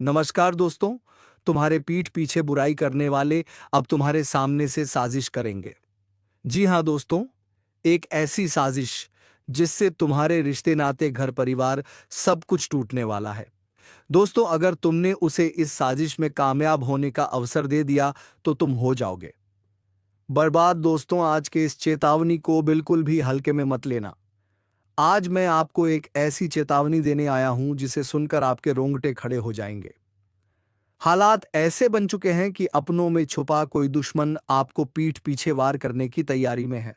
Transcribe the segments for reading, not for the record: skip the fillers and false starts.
नमस्कार दोस्तों। तुम्हारे पीठ पीछे बुराई करने वाले अब तुम्हारे सामने से साजिश करेंगे। जी हाँ दोस्तों, एक ऐसी साजिश जिससे तुम्हारे रिश्ते नाते घर परिवार सब कुछ टूटने वाला है। दोस्तों, अगर तुमने उसे इस साजिश में कामयाब होने का अवसर दे दिया तो तुम हो जाओगे बर्बाद। दोस्तों, आज के इस चेतावनी को बिल्कुल भी हल्के में मत लेना। आज मैं आपको एक ऐसी चेतावनी देने आया हूं जिसे सुनकर आपके रोंगटे खड़े हो जाएंगे। हालात ऐसे बन चुके हैं कि अपनों में छुपा कोई दुश्मन आपको पीठ पीछे वार करने की तैयारी में है।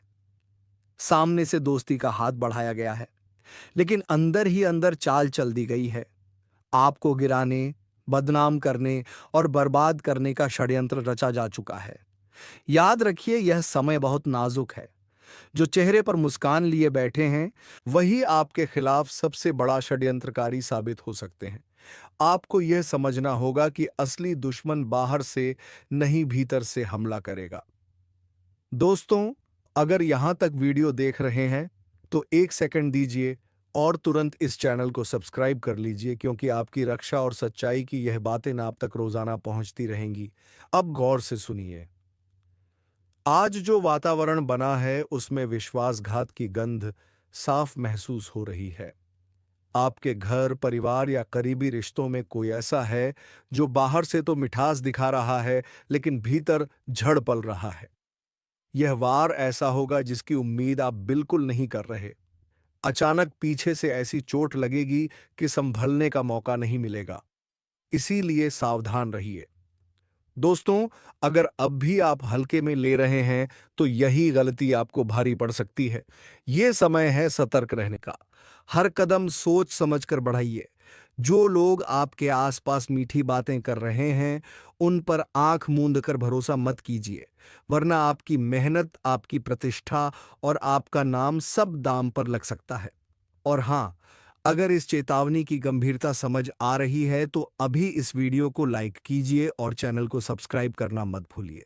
सामने से दोस्ती का हाथ बढ़ाया गया है, लेकिन अंदर ही अंदर चाल चल दी गई है। आपको गिराने, बदनाम करने और बर्बाद करने का षड्यंत्र रचा जा चुका है। याद रखिए, यह समय बहुत नाजुक है। जो चेहरे पर मुस्कान लिए बैठे हैं, वही आपके खिलाफ सबसे बड़ा षड्यंत्रकारी साबित हो सकते हैं। आपको यह समझना होगा कि असली दुश्मन बाहर से नहीं, भीतर से हमला करेगा। दोस्तों, अगर यहां तक वीडियो देख रहे हैं तो एक सेकंड दीजिए और तुरंत इस चैनल को सब्सक्राइब कर लीजिए, क्योंकि आपकी रक्षा और सच्चाई की यह बातें आप तक रोजाना पहुंचती रहेंगी। अब गौर से सुनिए। आज जो वातावरण बना है उसमें विश्वासघात की गंध साफ महसूस हो रही है। आपके घर, परिवार या करीबी रिश्तों में कोई ऐसा है जो बाहर से तो मिठास दिखा रहा है, लेकिन भीतर झड़ पल रहा है। यह वार ऐसा होगा जिसकी उम्मीद आप बिल्कुल नहीं कर रहे। अचानक पीछे से ऐसी चोट लगेगी कि संभलने का मौका नहीं मिलेगा। इसीलिए सावधान रहिए। दोस्तों, अगर अब भी आप हल्के में ले रहे हैं तो यही गलती आपको भारी पड़ सकती है। यह समय है सतर्क रहने का। हर कदम सोच समझकर बढ़ाइए। जो लोग आपके आसपास मीठी बातें कर रहे हैं, उन पर आंख मूंद कर भरोसा मत कीजिए, वरना आपकी मेहनत, आपकी प्रतिष्ठा और आपका नाम सब दांव पर लग सकता है। और हां, अगर इस चेतावनी की गंभीरता समझ आ रही है तो अभी इस वीडियो को लाइक कीजिए और चैनल को सब्सक्राइब करना मत भूलिए,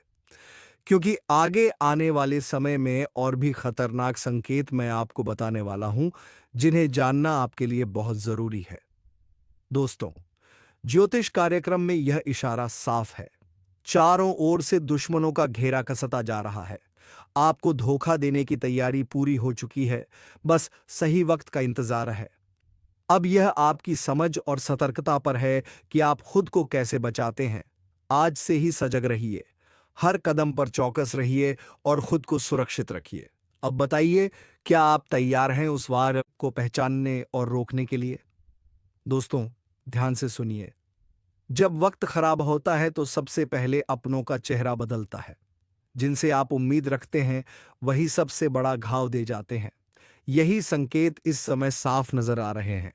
क्योंकि आगे आने वाले समय में और भी खतरनाक संकेत मैं आपको बताने वाला हूं, जिन्हें जानना आपके लिए बहुत जरूरी है। दोस्तों, ज्योतिष कार्यक्रम में यह इशारा साफ है। चारों ओर से दुश्मनों का घेरा कसता जा रहा है। आपको धोखा देने की तैयारी पूरी हो चुकी है, बस सही वक्त का इंतजार है। अब यह आपकी समझ और सतर्कता पर है कि आप खुद को कैसे बचाते हैं। आज से ही सजग रहिए, हर कदम पर चौकस रहिए और खुद को सुरक्षित रखिए। अब बताइए, क्या आप तैयार हैं उस वार को पहचानने और रोकने के लिए? दोस्तों, ध्यान से सुनिए। जब वक्त खराब होता है तो सबसे पहले अपनों का चेहरा बदलता है। जिनसे आप उम्मीद रखते हैं, वही सबसे बड़ा घाव दे जाते हैं। यही संकेत इस समय साफ नजर आ रहे हैं।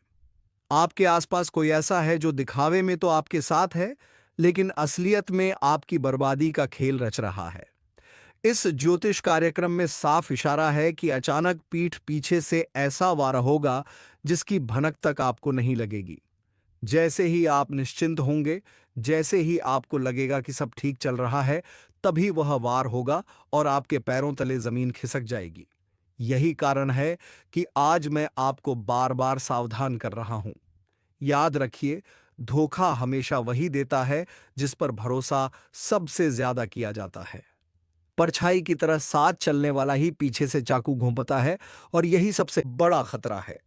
आपके आसपास कोई ऐसा है जो दिखावे में तो आपके साथ है, लेकिन असलियत में आपकी बर्बादी का खेल रच रहा है। इस ज्योतिष कार्यक्रम में साफ इशारा है कि अचानक पीठ पीछे से ऐसा वार होगा जिसकी भनक तक आपको नहीं लगेगी। जैसे ही आप निश्चिंत होंगे, जैसे ही आपको लगेगा कि सब ठीक चल रहा है, तभी वह वार होगा और आपके पैरों तले जमीन खिसक जाएगी। यही कारण है कि आज मैं आपको बार बार सावधान कर रहा हूं। याद रखिए, धोखा हमेशा वही देता है जिस पर भरोसा सबसे ज्यादा किया जाता है। परछाई की तरह साथ चलने वाला ही पीछे से चाकू घोंपता है, और यही सबसे बड़ा खतरा है।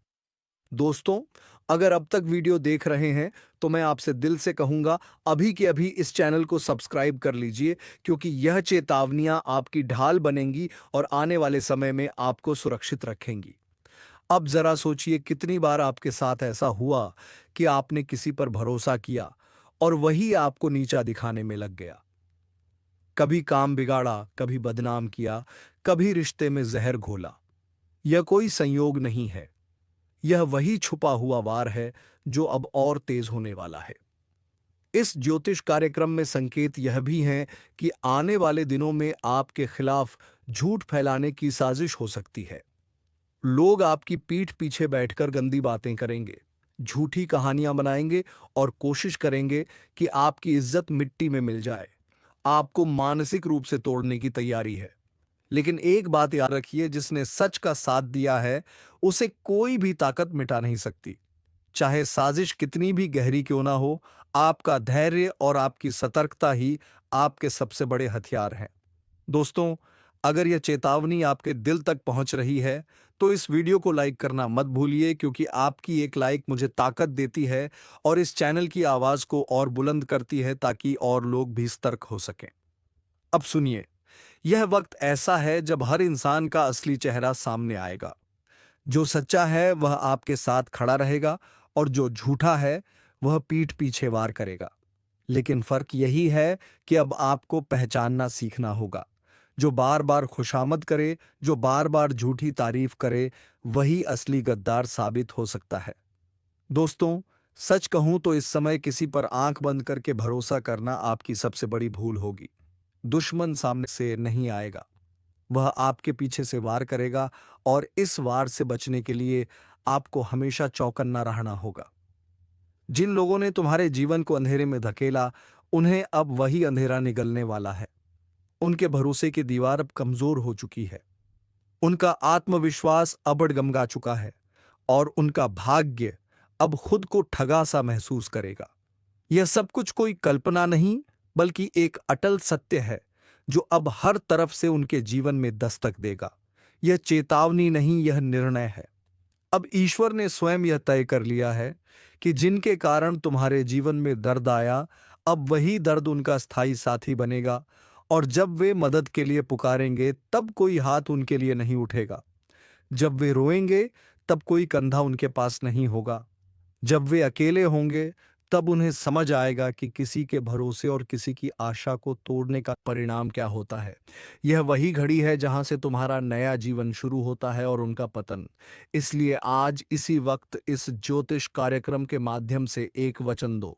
दोस्तों, अगर अब तक वीडियो देख रहे हैं तो मैं आपसे दिल से कहूंगा, अभी के अभी इस चैनल को सब्सक्राइब कर लीजिए, क्योंकि यह चेतावनियां आपकी ढाल बनेंगी और आने वाले समय में आपको सुरक्षित रखेंगी। अब जरा सोचिए, कितनी बार आपके साथ ऐसा हुआ कि आपने किसी पर भरोसा किया और वही आपको नीचा दिखाने में लग गया। कभी काम बिगाड़ा, कभी बदनाम किया, कभी रिश्ते में जहर घोला। यह कोई संयोग नहीं है, यह वही छुपा हुआ वार है जो अब और तेज होने वाला है। इस ज्योतिष कार्यक्रम में संकेत यह भी हैं कि आने वाले दिनों में आपके खिलाफ झूठ फैलाने की साजिश हो सकती है। लोग आपकी पीठ पीछे बैठकर गंदी बातें करेंगे, झूठी कहानियां बनाएंगे और कोशिश करेंगे कि आपकी इज्जत मिट्टी में मिल जाए। आपको मानसिक रूप से तोड़ने की तैयारी है। लेकिन एक बात याद रखिए, जिसने सच का साथ दिया है उसे कोई भी ताकत मिटा नहीं सकती। चाहे साजिश कितनी भी गहरी क्यों ना हो, आपका धैर्य और आपकी सतर्कता ही आपके सबसे बड़े हथियार हैं। दोस्तों, अगर यह चेतावनी आपके दिल तक पहुंच रही है, तो इस वीडियो को लाइक करना मत भूलिए, क्योंकि आपकी एक लाइक मुझे ताकत देती है और इस चैनल की आवाज को और बुलंद करती है, ताकि और लोग भी सतर्क हो सकें। अब सुनिए, यह वक्त ऐसा है जब हर इंसान का असली चेहरा सामने आएगा। जो सच्चा है वह आपके साथ खड़ा रहेगा, और जो झूठा है वह पीठ पीछे वार करेगा। लेकिन फर्क यही है कि अब आपको पहचानना सीखना होगा। जो बार बार खुशामद करे, जो बार बार झूठी तारीफ करे, वही असली गद्दार साबित हो सकता है। दोस्तों, सच कहूं तो इस समय किसी पर आंख बंद करके भरोसा करना आपकी सबसे बड़ी भूल होगी। दुश्मन सामने से नहीं आएगा, वह आपके पीछे से वार करेगा, और इस वार से बचने के लिए आपको हमेशा चौकन्ना रहना होगा। जिन लोगों ने तुम्हारे जीवन को अंधेरे में धकेला, उन्हें अब वही अंधेरा निगलने वाला है। उनके भरोसे की दीवार अब कमजोर हो चुकी है, उनका आत्मविश्वास अब डगमगा चुका है, और उनका भाग्य अब खुद को ठगा सा महसूस करेगा। यह सब कुछ कोई कल्पना नहीं, बल्कि एक अटल सत्य है जो अब हर तरफ से उनके जीवन में दस्तक देगा। यह चेतावनी नहीं, यह निर्णय है। अब ईश्वर ने स्वयं यह तय कर लिया है कि जिनके कारण तुम्हारे जीवन में दर्द आया, अब वही दर्द उनका स्थायी साथी बनेगा, और जब वे मदद के लिए पुकारेंगे तब कोई हाथ उनके लिए नहीं उठेगा। जब वे रोएंगे तब कोई कंधा उनके पास नहीं होगा। जब वे अकेले होंगे तब उन्हें समझ आएगा कि किसी के भरोसे और किसी की आशा को तोड़ने का परिणाम क्या होता है। यह वही घड़ी है जहां से तुम्हारा नया जीवन शुरू होता है और उनका पतन। इसलिए आज इसी वक्त इस ज्योतिष कार्यक्रम के माध्यम से एक वचन दो।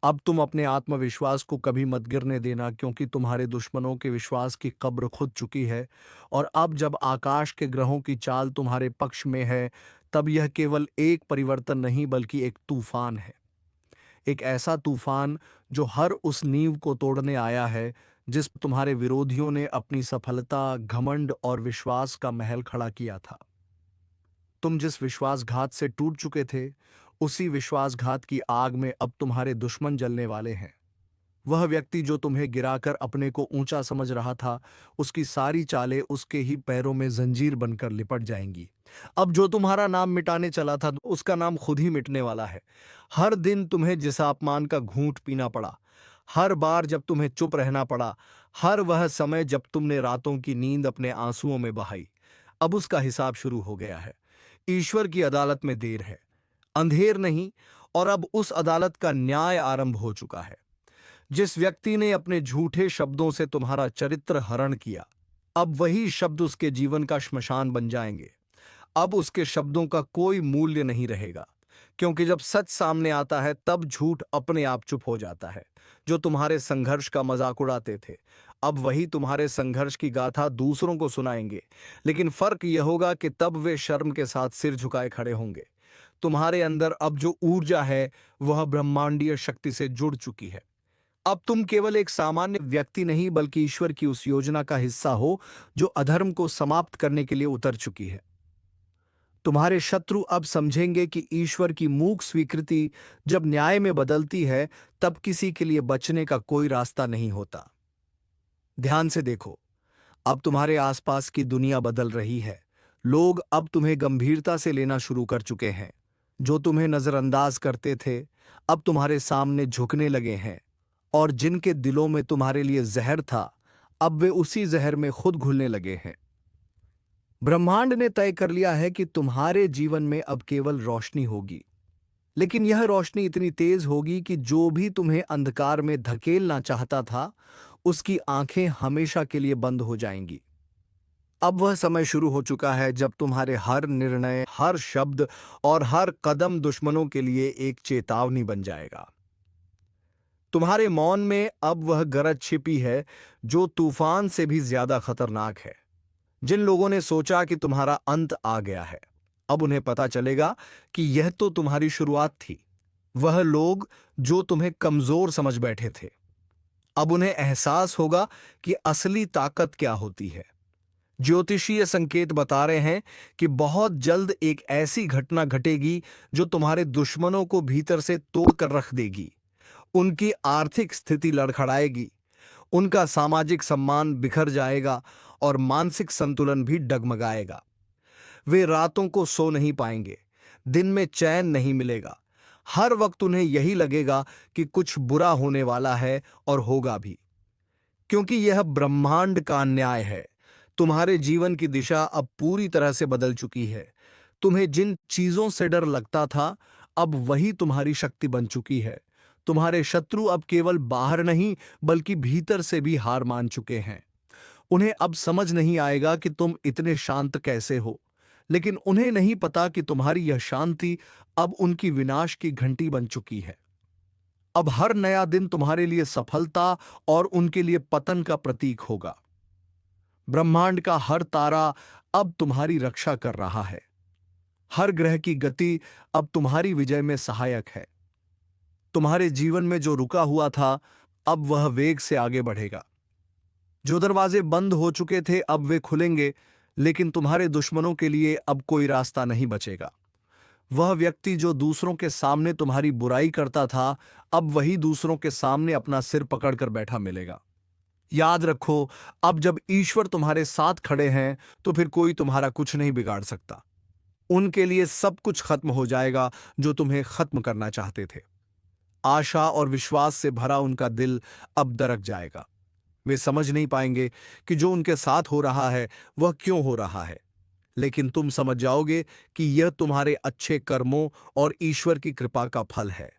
अब तुम अपने आत्मविश्वास को कभी मत गिरने देना, क्योंकि तुम्हारे दुश्मनों के विश्वास की कब्र खुद चुकी है। और अब जब आकाश के ग्रहों की चाल तुम्हारे पक्ष में है, तब यह केवल एक परिवर्तन नहीं, बल्कि एक तूफान है। एक ऐसा तूफान जो हर उस नींव को तोड़ने आया है जिस पर तुम्हारे विरोधियों ने अपनी सफलता, घमंड और विश्वास का महल खड़ा किया था। तुम जिस विश्वासघात से टूट चुके थे, उसी विश्वासघात की आग में अब तुम्हारे दुश्मन जलने वाले हैं। वह व्यक्ति जो तुम्हें गिराकर अपने को ऊंचा समझ रहा था, उसकी सारी चालें उसके ही पैरों में जंजीर बनकर लिपट जाएंगी। अब जो तुम्हारा नाम मिटाने चला था, उसका नाम खुद ही मिटने वाला है। हर दिन तुम्हें जिस अपमान का घूंट पीना पड़ा, हर बार जब तुम्हें चुप रहना पड़ा, हर वह समय जब तुमने रातों की नींद अपने आंसुओं में बहाई, अब उसका हिसाब शुरू हो गया है। ईश्वर की अदालत में देर है, अंधेर नहीं, और अब उस अदालत का न्याय आरंभ हो चुका है। जिस व्यक्ति ने अपने झूठे शब्दों से तुम्हारा चरित्र हरण किया, अब वही शब्द उसके जीवन का श्मशान बन जाएंगे। अब उसके शब्दों का कोई मूल्य नहीं रहेगा, क्योंकि जब सच सामने आता है तब झूठ अपने आप चुप हो जाता है। जो तुम्हारे संघर्ष का मजाक उड़ाते थे, अब वही तुम्हारे संघर्ष की गाथा दूसरों को सुनाएंगे। लेकिन फर्क यह होगा कि तब वे शर्म के साथ सिर झुकाए खड़े होंगे। तुम्हारे अंदर अब जो ऊर्जा है वह ब्रह्मांडीय शक्ति से जुड़ चुकी है। अब तुम केवल एक सामान्य व्यक्ति नहीं, बल्कि ईश्वर की उस योजना का हिस्सा हो जो अधर्म को समाप्त करने के लिए उतर चुकी है। तुम्हारे शत्रु अब समझेंगे कि ईश्वर की मूक स्वीकृति जब न्याय में बदलती है, तब किसी के लिए बचने का कोई रास्ता नहीं होता। ध्यान से देखो, अब तुम्हारे आसपास की दुनिया बदल रही है। लोग अब तुम्हें गंभीरता से लेना शुरू कर चुके हैं। जो तुम्हें नजरअंदाज करते थे, अब तुम्हारे सामने झुकने लगे हैं, और जिनके दिलों में तुम्हारे लिए जहर था, अब वे उसी जहर में खुद घुलने लगे हैं। ब्रह्मांड ने तय कर लिया है कि तुम्हारे जीवन में अब केवल रोशनी होगी, लेकिन यह रोशनी इतनी तेज होगी कि जो भी तुम्हें अंधकार में धकेलना चाहता था, उसकी आंखें हमेशा के लिए बंद हो जाएंगी। अब वह समय शुरू हो चुका है जब तुम्हारे हर निर्णय, हर शब्द और हर कदम दुश्मनों के लिए एक चेतावनी बन जाएगा। तुम्हारे मौन में अब वह गरज छिपी है जो तूफान से भी ज्यादा खतरनाक है। जिन लोगों ने सोचा कि तुम्हारा अंत आ गया है, अब उन्हें पता चलेगा कि यह तो तुम्हारी शुरुआत थी। वह लोग जो तुम्हें कमजोर समझ बैठे थे, अब उन्हें एहसास होगा कि असली ताकत क्या होती है। ज्योतिषीय संकेत बता रहे हैं कि बहुत जल्द एक ऐसी घटना घटेगी जो तुम्हारे दुश्मनों को भीतर से तोड़कर रख देगी। उनकी आर्थिक स्थिति लड़खड़ाएगी, उनका सामाजिक सम्मान बिखर जाएगा और मानसिक संतुलन भी डगमगाएगा। वे रातों को सो नहीं पाएंगे, दिन में चैन नहीं मिलेगा। हर वक्त उन्हें यही लगेगा कि कुछ बुरा होने वाला है, और होगा भी, क्योंकि यह ब्रह्मांड का न्याय है। तुम्हारे जीवन की दिशा अब पूरी तरह से बदल चुकी है। तुम्हें जिन चीजों से डर लगता था, अब वही तुम्हारी शक्ति बन चुकी है। तुम्हारे शत्रु अब केवल बाहर नहीं, बल्कि भीतर से भी हार मान चुके हैं। उन्हें अब समझ नहीं आएगा कि तुम इतने शांत कैसे हो, लेकिन उन्हें नहीं पता कि तुम्हारी यह शांति अब उनकी विनाश की घंटी बन चुकी है। अब हर नया दिन तुम्हारे लिए सफलता और उनके लिए पतन का प्रतीक होगा। ब्रह्मांड का हर तारा अब तुम्हारी रक्षा कर रहा है। हर ग्रह की गति अब तुम्हारी विजय में सहायक है। तुम्हारे जीवन में जो रुका हुआ था, अब वह वेग से आगे बढ़ेगा। जो दरवाजे बंद हो चुके थे, अब वे खुलेंगे, लेकिन तुम्हारे दुश्मनों के लिए अब कोई रास्ता नहीं बचेगा। वह व्यक्ति जो दूसरों के सामने तुम्हारी बुराई करता था, अब वही दूसरों के सामने अपना सिर पकड़कर बैठा मिलेगा। याद रखो, अब जब ईश्वर तुम्हारे साथ खड़े हैं, तो फिर कोई तुम्हारा कुछ नहीं बिगाड़ सकता। उनके लिए सब कुछ खत्म हो जाएगा जो तुम्हें खत्म करना चाहते थे। आशा और विश्वास से भरा उनका दिल अब दरक जाएगा। वे समझ नहीं पाएंगे कि जो उनके साथ हो रहा है वह क्यों हो रहा है, लेकिन तुम समझ जाओगे कि यह तुम्हारे अच्छे कर्मों और ईश्वर की कृपा का फल है।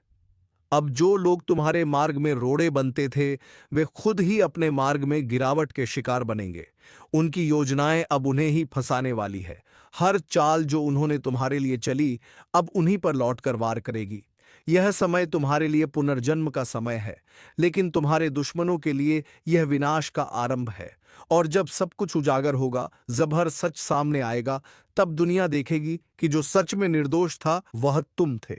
अब जो लोग तुम्हारे मार्ग में रोड़े बनते थे, वे खुद ही अपने मार्ग में गिरावट के शिकार बनेंगे। उनकी योजनाएं अब उन्हें ही फंसाने वाली है। हर चाल जो उन्होंने तुम्हारे लिए चली, अब उन्हीं पर लौटकर वार करेगी। यह समय तुम्हारे लिए पुनर्जन्म का समय है, लेकिन तुम्हारे दुश्मनों के लिए यह विनाश का आरंभ है। और जब सब कुछ उजागर होगा, जबहर सच सामने आएगा, तब दुनिया देखेगी कि जो सच में निर्दोष था वह तुम थे।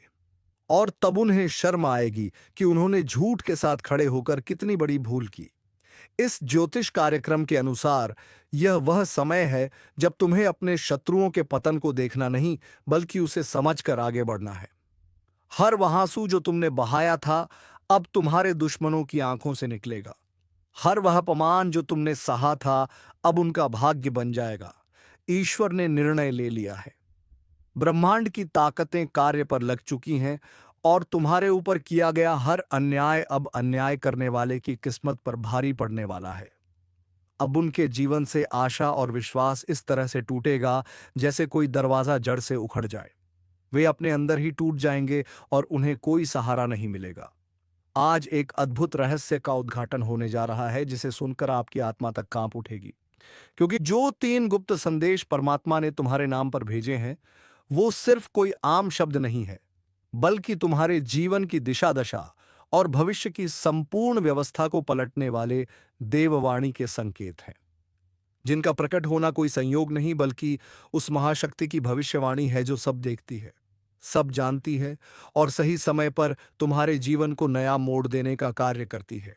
और तब उन्हें शर्म आएगी कि उन्होंने झूठ के साथ खड़े होकर कितनी बड़ी भूल की। इस ज्योतिष कार्यक्रम के अनुसार यह वह समय है जब तुम्हें अपने शत्रुओं के पतन को देखना नहीं, बल्कि उसे समझकर आगे बढ़ना है। हर वह आंसू जो तुमने बहाया था, अब तुम्हारे दुश्मनों की आंखों से निकलेगा। हर वह अपमान जो तुमने सहा था, अब उनका भाग्य बन जाएगा। ईश्वर ने निर्णय ले लिया है। ब्रह्मांड की ताकतें कार्य पर लग चुकी हैं, और तुम्हारे ऊपर किया गया हर अन्याय अब अन्याय करने वाले की किस्मत पर भारी पड़ने वाला है। अब उनके जीवन से आशा और विश्वास इस तरह से टूटेगा जैसे कोई दरवाजा जड़ से उखड़ जाए। वे अपने अंदर ही टूट जाएंगे और उन्हें कोई सहारा नहीं मिलेगा। आज एक अद्भुत रहस्य का उद्घाटन होने जा रहा है, जिसे सुनकर आपकी आत्मा तक कांप उठेगी। क्योंकि जो 3 गुप्त संदेश परमात्मा ने तुम्हारे नाम पर भेजे हैं, वो सिर्फ कोई आम शब्द नहीं है, बल्कि तुम्हारे जीवन की दिशा दशा और भविष्य की संपूर्ण व्यवस्था को पलटने वाले देववाणी के संकेत हैं, जिनका प्रकट होना कोई संयोग नहीं, बल्कि उस महाशक्ति की भविष्यवाणी है जो सब देखती है, सब जानती है और सही समय पर तुम्हारे जीवन को नया मोड़ देने का कार्य करती है।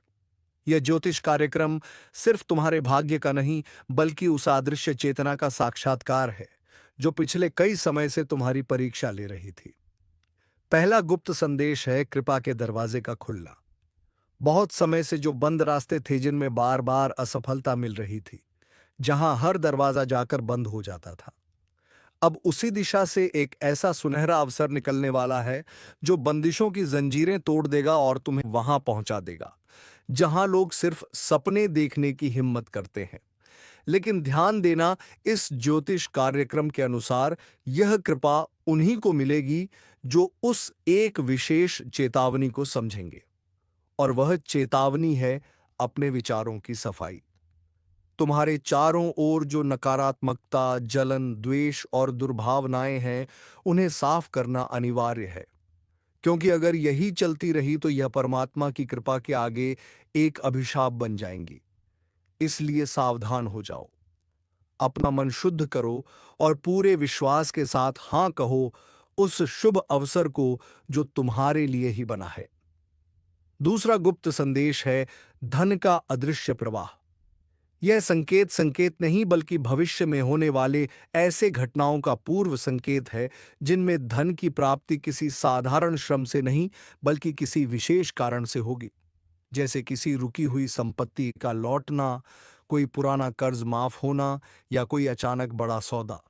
यह ज्योतिष कार्यक्रम सिर्फ तुम्हारे भाग्य का नहीं, बल्कि उस अदृश्य चेतना का साक्षात्कार है जो पिछले कई समय से तुम्हारी परीक्षा ले रही थी। पहला गुप्त संदेश है कृपा के दरवाजे का खुलना। बहुत समय से जो बंद रास्ते थे, जिनमें बार बार असफलता मिल रही थी, जहां हर दरवाजा जाकर बंद हो जाता था, अब उसी दिशा से एक ऐसा सुनहरा अवसर निकलने वाला है जो बंदिशों की जंजीरें तोड़ देगा और तुम्हें वहां पहुंचा देगा जहां लोग सिर्फ सपने देखने की हिम्मत करते हैं। लेकिन ध्यान देना, इस ज्योतिष कार्यक्रम के अनुसार यह कृपा उन्हीं को मिलेगी जो उस एक विशेष चेतावनी को समझेंगे, और वह चेतावनी है अपने विचारों की सफाई। तुम्हारे चारों ओर जो नकारात्मकता, जलन, द्वेष और दुर्भावनाएं हैं, उन्हें साफ करना अनिवार्य है, क्योंकि अगर यही चलती रही तो यह परमात्मा की कृपा के आगे एक अभिशाप बन जाएंगी। इसलिए सावधान हो जाओ, अपना मन शुद्ध करो और पूरे विश्वास के साथ हां कहो उस शुभ अवसर को जो तुम्हारे लिए ही बना है। दूसरा गुप्त संदेश है धन का अदृश्य प्रवाह। यह संकेत संकेत नहीं बल्कि भविष्य में होने वाले ऐसे घटनाओं का पूर्व संकेत है जिनमें धन की प्राप्ति किसी साधारण श्रम से नहीं बल्कि किसी विशेष कारण से होगी, जैसे किसी रुकी हुई संपत्ति का लौटना, कोई पुराना कर्ज माफ होना या कोई अचानक बड़ा सौदा।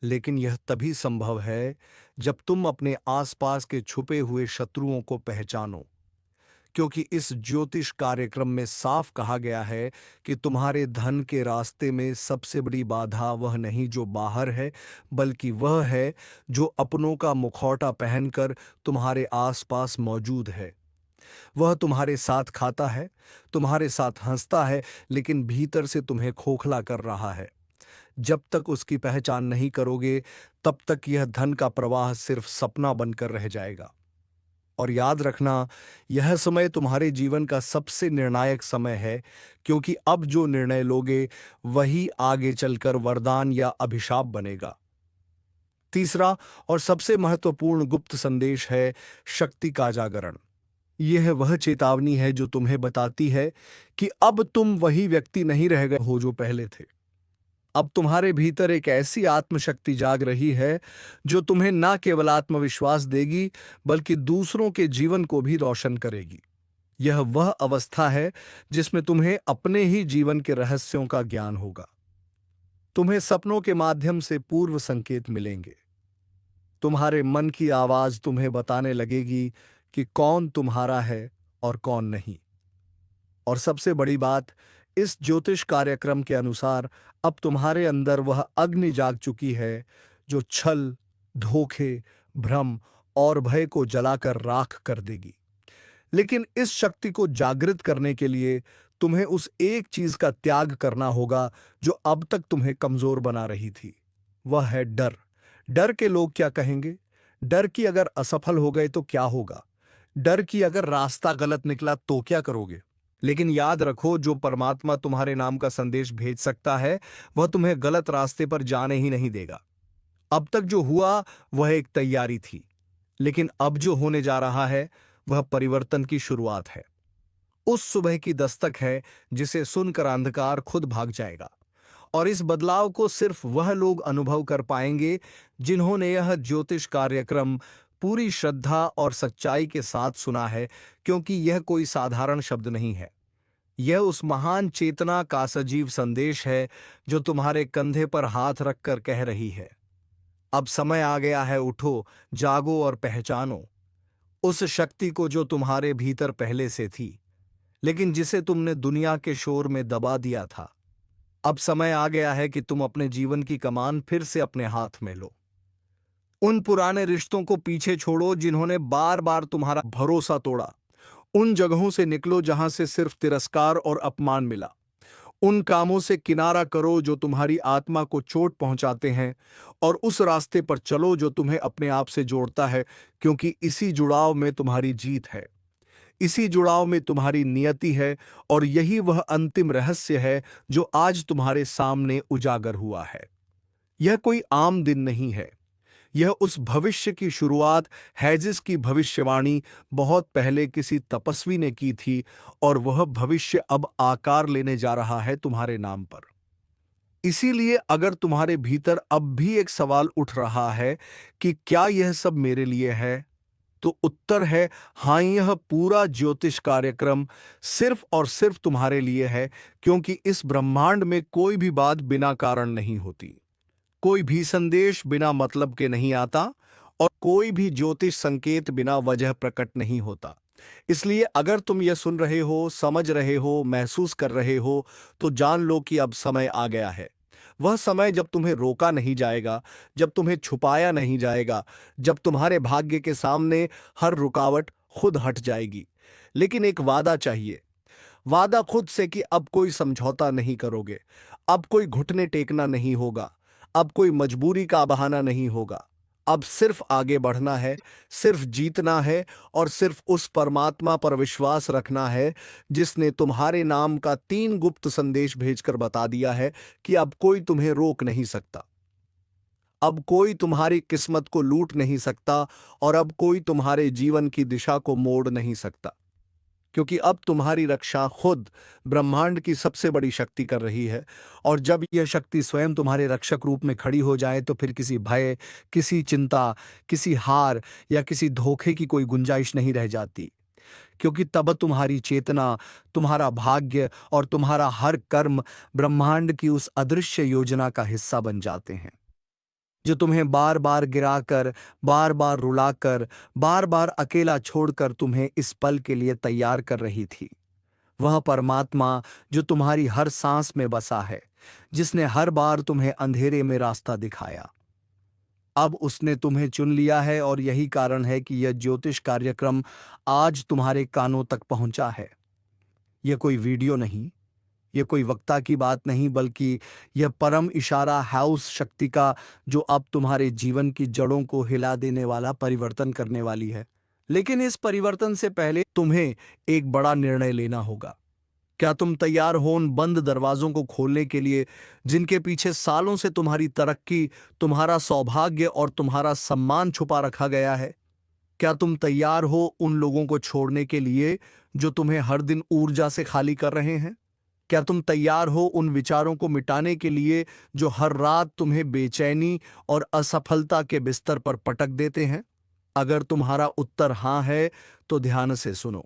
लेकिन यह तभी संभव है जब तुम अपने आसपास के छुपे हुए शत्रुओं को पहचानो, क्योंकि इस ज्योतिष कार्यक्रम में साफ कहा गया है कि तुम्हारे धन के रास्ते में सबसे बड़ी बाधा वह नहीं जो बाहर है, बल्कि वह है जो अपनों का मुखौटा पहनकर तुम्हारे आसपास मौजूद है। वह तुम्हारे साथ खाता है, तुम्हारे साथ हंसता है, लेकिन भीतर से तुम्हें खोखला कर रहा है। जब तक उसकी पहचान नहीं करोगे, तब तक यह धन का प्रवाह सिर्फ सपना बनकर रह जाएगा। और याद रखना, यह समय तुम्हारे जीवन का सबसे निर्णायक समय है, क्योंकि अब जो निर्णय लोगे वही आगे चलकर वरदान या अभिशाप बनेगा। तीसरा और सबसे महत्वपूर्ण गुप्त संदेश है शक्ति का जागरण। यह वह चेतावनी है जो तुम्हें बताती है कि अब तुम वही व्यक्ति नहीं रह गए हो जो पहले थे। अब तुम्हारे भीतर एक ऐसी आत्मशक्ति जाग रही है जो तुम्हें न केवल आत्मविश्वास देगी बल्कि दूसरों के जीवन को भी रोशन करेगी। यह वह अवस्था है जिसमें तुम्हें अपने ही जीवन के रहस्यों का ज्ञान होगा। तुम्हें सपनों के माध्यम से पूर्व संकेत मिलेंगे। तुम्हारे मन की आवाज तुम्हें बताने लगेगी कि कौन तुम्हारा है और कौन नहीं। और सबसे बड़ी बात, इस ज्योतिष कार्यक्रम के अनुसार अब तुम्हारे अंदर वह अग्नि जाग चुकी है जो छल, धोखे, भ्रम और भय को जलाकर राख कर देगी। लेकिन इस शक्ति को जागृत करने के लिए तुम्हें उस एक चीज का त्याग करना होगा जो अब तक तुम्हें कमजोर बना रही थी। वह है डर। डर के लोग क्या कहेंगे, डर कि अगर असफल हो गए तो क्या होगा, डर कि अगर रास्ता गलत निकला तो क्या करोगे। लेकिन याद रखो, जो परमात्मा तुम्हारे नाम का संदेश भेज सकता है वह तुम्हें गलत रास्ते पर जाने ही नहीं देगा। अब तक जो हुआ वह एक तैयारी थी, लेकिन अब जो होने जा रहा है वह परिवर्तन की शुरुआत है। उस सुबह की दस्तक है जिसे सुनकर अंधकार खुद भाग जाएगा। और इस बदलाव को सिर्फ वह लोग अनुभव कर पाएंगे जिन्होंने यह ज्योतिष कार्यक्रम पूरी श्रद्धा और सच्चाई के साथ सुना है, क्योंकि यह कोई साधारण शब्द नहीं है। यह उस महान चेतना का सजीव संदेश है जो तुम्हारे कंधे पर हाथ रखकर कह रही है, अब समय आ गया है, उठो, जागो और पहचानो उस शक्ति को जो तुम्हारे भीतर पहले से थी, लेकिन जिसे तुमने दुनिया के शोर में दबा दिया था। अब समय आ गया है कि तुम अपने जीवन की कमान फिर से अपने हाथ में लो। उन पुराने रिश्तों को पीछे छोड़ो जिन्होंने बार बार तुम्हारा भरोसा तोड़ा। उन जगहों से निकलो जहां से सिर्फ तिरस्कार और अपमान मिला। उन कामों से किनारा करो जो तुम्हारी आत्मा को चोट पहुंचाते हैं, और उस रास्ते पर चलो जो तुम्हें अपने आप से जोड़ता है, क्योंकि इसी जुड़ाव में तुम्हारी जीत है, इसी जुड़ाव में तुम्हारी नियति है, और यही वह अंतिम रहस्य है जो आज तुम्हारे सामने उजागर हुआ है। यह कोई आम दिन नहीं है, यह उस भविष्य की शुरुआत है जिसकी भविष्यवाणी बहुत पहले किसी तपस्वी ने की थी, और वह भविष्य अब आकार लेने जा रहा है तुम्हारे नाम पर। इसीलिए अगर तुम्हारे भीतर अब भी एक सवाल उठ रहा है कि क्या यह सब मेरे लिए है, तो उत्तर है हाँ, यह पूरा ज्योतिष कार्यक्रम सिर्फ और सिर्फ तुम्हारे लिए है, क्योंकि इस ब्रह्मांड में कोई भी बात बिना कारण नहीं होती, कोई भी संदेश बिना मतलब के नहीं आता, और कोई भी ज्योतिष संकेत बिना वजह प्रकट नहीं होता। इसलिए अगर तुम यह सुन रहे हो, समझ रहे हो, महसूस कर रहे हो, तो जान लो कि अब समय आ गया है। वह समय जब तुम्हें रोका नहीं जाएगा, जब तुम्हें छुपाया नहीं जाएगा, जब तुम्हारे भाग्य के सामने हर रुकावट खुद हट जाएगी। लेकिन एक वादा चाहिए, वादा खुद से कि अब कोई समझौता नहीं करोगे, अब कोई घुटने टेकना नहीं होगा, अब कोई मजबूरी का बहाना नहीं होगा। अब सिर्फ आगे बढ़ना है, सिर्फ जीतना है, और सिर्फ उस परमात्मा पर विश्वास रखना है जिसने तुम्हारे नाम का 3 गुप्त संदेश भेजकर बता दिया है कि अब कोई तुम्हें रोक नहीं सकता, अब कोई तुम्हारी किस्मत को लूट नहीं सकता, और अब कोई तुम्हारे जीवन की दिशा को मोड़ नहीं सकता। क्योंकि अब तुम्हारी रक्षा खुद ब्रह्मांड की सबसे बड़ी शक्ति कर रही है। और जब यह शक्ति स्वयं तुम्हारे रक्षक रूप में खड़ी हो जाए तो फिर किसी भय, किसी चिंता, किसी हार या किसी धोखे की कोई गुंजाइश नहीं रह जाती। क्योंकि तब तुम्हारी चेतना, तुम्हारा भाग्य और तुम्हारा हर कर्म ब्रह्मांड की उस अदृश्य योजना का हिस्सा बन जाते हैं, जो तुम्हें बार बार गिराकर, बार बार रुलाकर, बार बार अकेला छोड़कर तुम्हें इस पल के लिए तैयार कर रही थी। वह परमात्मा जो तुम्हारी हर सांस में बसा है, जिसने हर बार तुम्हें अंधेरे में रास्ता दिखाया, अब उसने तुम्हें चुन लिया है। और यही कारण है कि यह ज्योतिष कार्यक्रम आज तुम्हारे कानों तक पहुंचा है। यह कोई वीडियो नहीं, यह कोई वक्ता की बात नहीं, बल्कि यह परम इशारा है उस शक्ति का जो अब तुम्हारे जीवन की जड़ों को हिला देने वाला परिवर्तन करने वाली है। लेकिन इस परिवर्तन से पहले तुम्हें एक बड़ा निर्णय लेना होगा। क्या तुम तैयार हो उन बंद दरवाजों को खोलने के लिए, जिनके पीछे सालों से तुम्हारी तरक्की, तुम्हारा सौभाग्य और तुम्हारा सम्मान छुपा रखा गया है? क्या तुम तैयार हो उन लोगों को छोड़ने के लिए जो तुम्हें हर दिन ऊर्जा से खाली कर रहे हैं? क्या तुम तैयार हो उन विचारों को मिटाने के लिए जो हर रात तुम्हें बेचैनी और असफलता के बिस्तर पर पटक देते हैं? अगर तुम्हारा उत्तर हाँ है तो ध्यान से सुनो।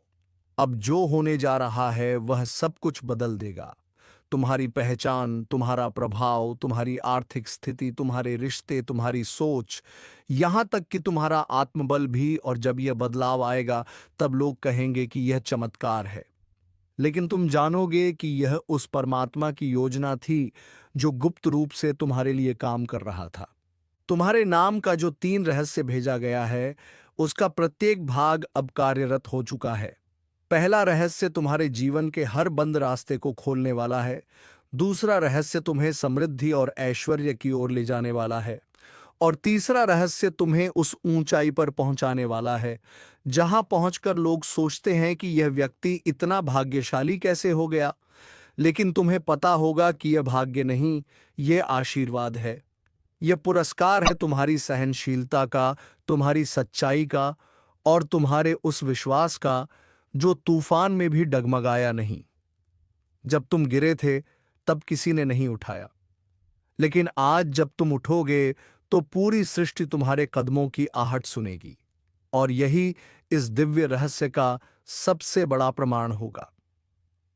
अब जो होने जा रहा है वह सब कुछ बदल देगा। तुम्हारी पहचान, तुम्हारा प्रभाव, तुम्हारी आर्थिक स्थिति, तुम्हारे रिश्ते, तुम्हारी सोच, यहां तक कि तुम्हारा आत्मबल भी। और जब यह बदलाव आएगा तब लोग कहेंगे कि यह चमत्कार है। लेकिन तुम जानोगे कि यह उस परमात्मा की योजना थी जो गुप्त रूप से तुम्हारे लिए काम कर रहा था। तुम्हारे नाम का जो 3 रहस्य भेजा गया है, उसका प्रत्येक भाग अब कार्यरत हो चुका है। पहला रहस्य तुम्हारे जीवन के हर बंद रास्ते को खोलने वाला है। दूसरा रहस्य तुम्हें समृद्धि और ऐश्वर्य की ओर ले जाने वाला है। और तीसरा रहस्य तुम्हें उस ऊंचाई पर पहुंचाने वाला है जहां पहुंचकर लोग सोचते हैं कि यह व्यक्ति इतना भाग्यशाली कैसे हो गया। लेकिन तुम्हें पता होगा कि यह भाग्य नहीं, यह आशीर्वाद है। यह पुरस्कार है तुम्हारी सहनशीलता का, तुम्हारी सच्चाई का और तुम्हारे उस विश्वास का जो तूफान में भी डगमगाया नहीं। जब तुम गिरे थे तब किसी ने नहीं उठाया, लेकिन आज जब तुम उठोगे तो पूरी सृष्टि तुम्हारे कदमों की आहट सुनेगी। और यही इस दिव्य रहस्य का सबसे बड़ा प्रमाण होगा।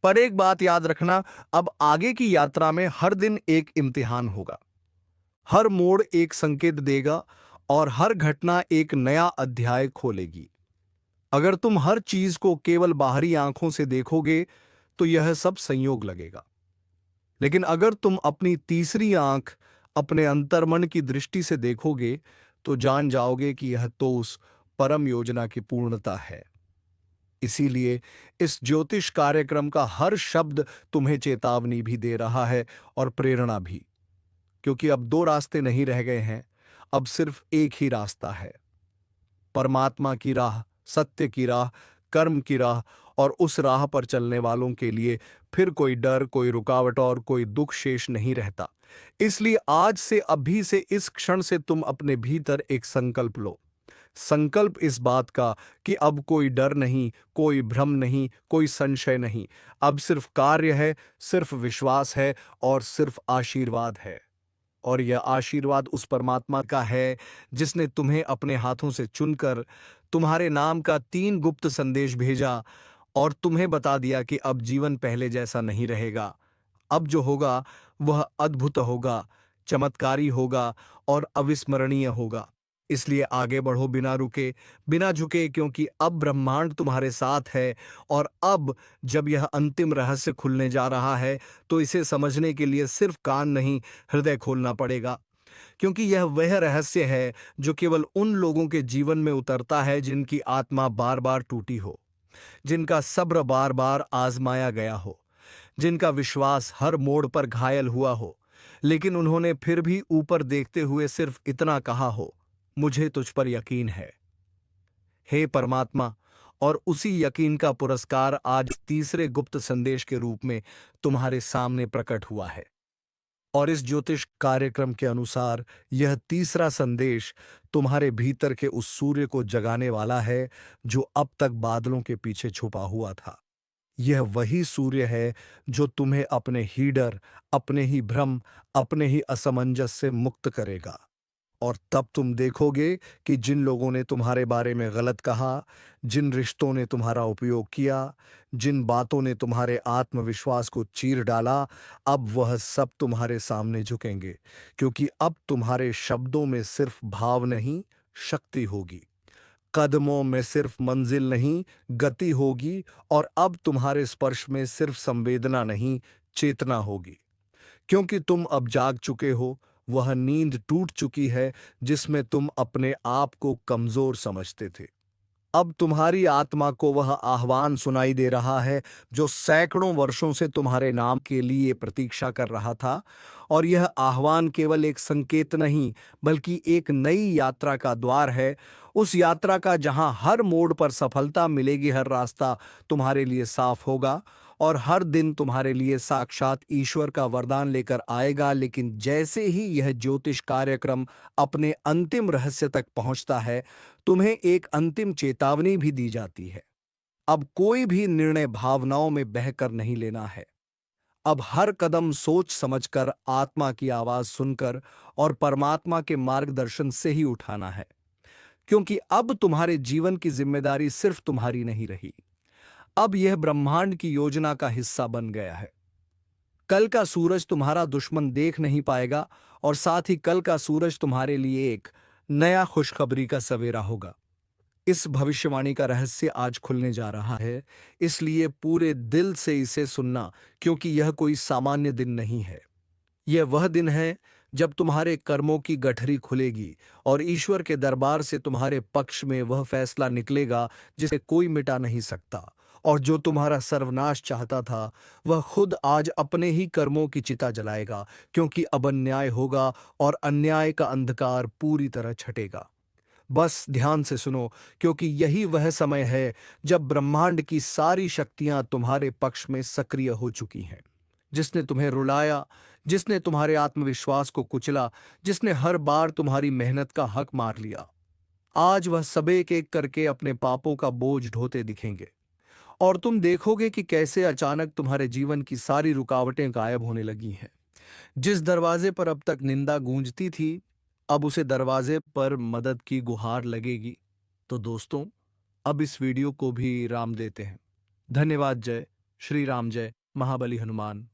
पर एक बात याद रखना, अब आगे की यात्रा में हर दिन एक इम्तिहान होगा। हर मोड़ एक संकेत देगा और हर घटना एक नया अध्याय खोलेगी। अगर तुम हर चीज को केवल बाहरी आंखों से देखोगे तो यह सब संयोग लगेगा। लेकिन अगर तुम अपनी तीसरी आंख, अपने अंतर्मन की दृष्टि से देखोगे तो जान जाओगे कि यह तो उस परम योजना की पूर्णता है। इसीलिए इस ज्योतिष कार्यक्रम का हर शब्द तुम्हें चेतावनी भी दे रहा है और प्रेरणा भी। क्योंकि अब 2 रास्ते नहीं रह गए हैं, अब सिर्फ एक ही रास्ता है। परमात्मा की राह, सत्य की राह, कर्म की राह। और उस राह पर चलने वालों के लिए फिर कोई डर, कोई रुकावट और कोई दुख शेष नहीं रहता। इसलिए आज से, अभी से, इस क्षण से तुम अपने भीतर एक संकल्प लो। संकल्प इस बात का कि अब कोई डर नहीं, कोई भ्रम नहीं, कोई संशय नहीं। अब सिर्फ कार्य है, सिर्फ विश्वास है और सिर्फ आशीर्वाद है। और यह आशीर्वाद उस परमात्मा का है जिसने तुम्हें अपने हाथों से चुनकर तुम्हारे नाम का 3 गुप्त संदेश भेजा और तुम्हें बता दिया कि अब जीवन पहले जैसा नहीं रहेगा। अब जो होगा वह अद्भुत होगा, चमत्कारी होगा और अविस्मरणीय होगा। इसलिए आगे बढ़ो बिना रुके, बिना झुके, क्योंकि अब ब्रह्मांड तुम्हारे साथ है। और अब जब यह अंतिम रहस्य खुलने जा रहा है तो इसे समझने के लिए सिर्फ कान नहीं, हृदय खोलना पड़ेगा। क्योंकि यह वह रहस्य है जो केवल उन लोगों के जीवन में उतरता है जिनकी आत्मा बार बार टूटी हो, जिनका सब्र बार बार आजमाया गया हो, जिनका विश्वास हर मोड़ पर घायल हुआ हो, लेकिन उन्होंने फिर भी ऊपर देखते हुए सिर्फ इतना कहा हो, मुझे तुझ पर यकीन है। हे परमात्मा, और उसी यकीन का पुरस्कार आज तीसरे गुप्त संदेश के रूप में तुम्हारे सामने प्रकट हुआ है। और इस ज्योतिष कार्यक्रम के अनुसार यह तीसरा संदेश तुम्हारे भीतर के उस सूर्य को जगाने वाला है जो अब तक बादलों के पीछे छुपा हुआ था। यह वही सूर्य है जो तुम्हें अपने ही डर, अपने ही भ्रम, अपने ही असमंजस से मुक्त करेगा। और तब तुम देखोगे कि जिन लोगों ने तुम्हारे बारे में गलत कहा, जिन रिश्तों ने तुम्हारा उपयोग किया, जिन बातों ने तुम्हारे आत्मविश्वास को चीर डाला, अब वह सब तुम्हारे सामने झुकेंगे, क्योंकि अब तुम्हारे शब्दों में सिर्फ भाव नहीं, शक्ति होगी। कदमों में सिर्फ मंजिल नहीं, गति होगी। और अब तुम्हारे स्पर्श में सिर्फ संवेदना नहीं, चेतना होगी। क्योंकि तुम अब जाग चुके हो, वह नींद टूट चुकी है जिसमें तुम अपने आप को कमजोर समझते थे। अब तुम्हारी आत्मा को वह आह्वान सुनाई दे रहा है जो सैकड़ों वर्षों से तुम्हारे नाम के लिए प्रतीक्षा कर रहा था। और यह आह्वान केवल एक संकेत नहीं, बल्कि एक नई यात्रा का द्वार है। उस यात्रा का जहां हर मोड़ पर सफलता मिलेगी, हर रास्ता तुम्हारे लिए साफ होगा और हर दिन तुम्हारे लिए साक्षात ईश्वर का वरदान लेकर आएगा। लेकिन जैसे ही यह ज्योतिष कार्यक्रम अपने अंतिम रहस्य तक पहुंचता है, तुम्हें एक अंतिम चेतावनी भी दी जाती है। अब कोई भी निर्णय भावनाओं में बहकर नहीं लेना है। अब हर कदम सोच समझकर, आत्मा की आवाज सुनकर और परमात्मा के मार्गदर्शन से ही उठाना है। क्योंकि अब तुम्हारे जीवन की जिम्मेदारी सिर्फ तुम्हारी नहीं रही, अब यह ब्रह्मांड की योजना का हिस्सा बन गया है। कल का सूरज तुम्हारा दुश्मन देख नहीं पाएगा और साथ ही कल का सूरज तुम्हारे लिए एक नया खुशखबरी का सवेरा होगा। इस भविष्यवाणी का रहस्य आज खुलने जा रहा है, इसलिए पूरे दिल से इसे सुनना, क्योंकि यह कोई सामान्य दिन नहीं है। यह वह दिन है जब तुम्हारे कर्मों की गठरी खुलेगी और ईश्वर के दरबार से तुम्हारे पक्ष में वह फैसला निकलेगा जिसे कोई मिटा नहीं सकता। और जो तुम्हारा सर्वनाश चाहता था, वह खुद आज अपने ही कर्मों की चिता जलाएगा, क्योंकि अब अन्याय होगा और अन्याय का अंधकार पूरी तरह छटेगा। बस ध्यान से सुनो, क्योंकि यही वह समय है जब ब्रह्मांड की सारी शक्तियां तुम्हारे पक्ष में सक्रिय हो चुकी हैं। जिसने तुम्हें रुलाया, जिसने तुम्हारे आत्मविश्वास को कुचला, जिसने हर बार तुम्हारी मेहनत का हक मार लिया, आज वह सब एक एक करके अपने पापों का बोझ ढोते दिखेंगे। और तुम देखोगे कि कैसे अचानक तुम्हारे जीवन की सारी रुकावटें गायब होने लगी हैं। जिस दरवाजे पर अब तक निंदा गूंजती थी, अब उसे दरवाजे पर मदद की गुहार लगेगी। तो दोस्तों, अब इस वीडियो को भी राम देते हैं। धन्यवाद। जय श्री राम, जय महाबली हनुमान।